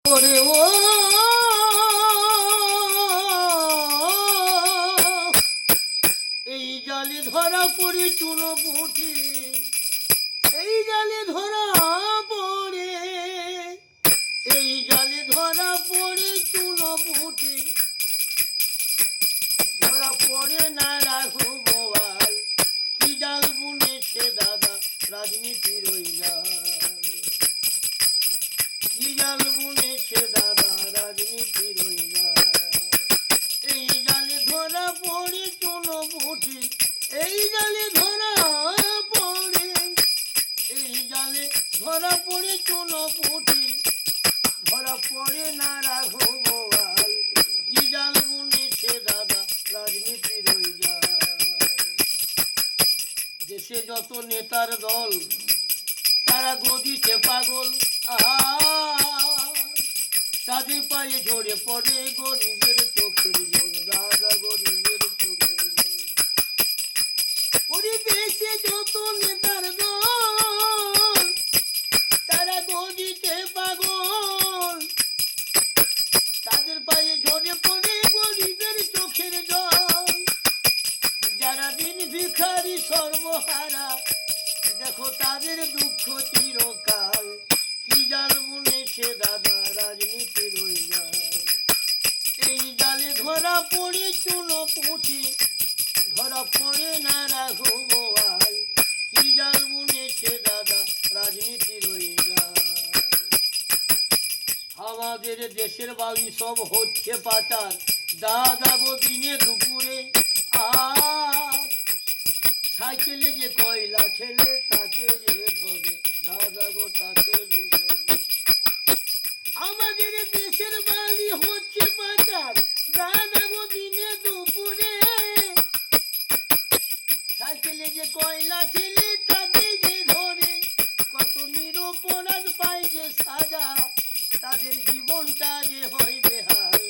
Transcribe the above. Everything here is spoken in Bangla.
ওরে ও এই জালে ধরা পড়ে চুনো পুঁটি, এই জালে ধরা পড়ে, এই জালে ধরা পড়ে চুনো পুঁটি, ধরা পড়ে না রাখো বোয়াল, কি জাল বুনেছে দাদা রাজনীতির ওই জাল, কি জাল বুনেছে দাদা রাজনীতির ওই জাল। এই জালে ধরা পড়ে চুনো পুঁটি, এই জালে ধরা পড়ে, এই জালে ধরা পড়ে চুনো পুঁটি, ধরা পড়ে না রাঘো বোয়াল, কি জাল বুনেছে দাদা রাজনীতির ওই জাল। দেশে যত নেতার দল তারা গদিতে পাগল, তাদের পায়ে ঝরে পড়ে গরিবের চোখের জল, দাদা গরিবের চোখের জল। দেশে যত নেতার দল তারা গদিতে পাগল, তাদের পায়ে ঝরে পড়ে গরিবের চোখের জল। যারা দিন ভিখারি সর্বহারা, দেখো তাদের দুঃখ চিরকাল, কি জাল বুনেছে দাদা রাজনীতির ওই জাল। এই জালে ধরা পড়ে চুনো পুঁটি, ধরা পড়ে না রাঘো বোয়াল, কি জাল বুনেছে দাদা রাজনীতির ওই জাল। আমাদের দেশের বাড়ি সব হচ্ছে পাচার, দাদা গো দিনে দুপুরে, আর সাইকেলে যে কয়লা ছেলে তাকে যে ধরে, দাদা গো তাকে যে ধরে। আমাদের দেশের বাড়ি হচ্ছে পাচার, দাদা গো দিনে দুপুরে, সাইকেলে যে কয়লা ছেলে তাকে যে ধরে। কত নিরপরাধ পায় যে সাজা, তাদের জীবনটা যে হয় বেহাল,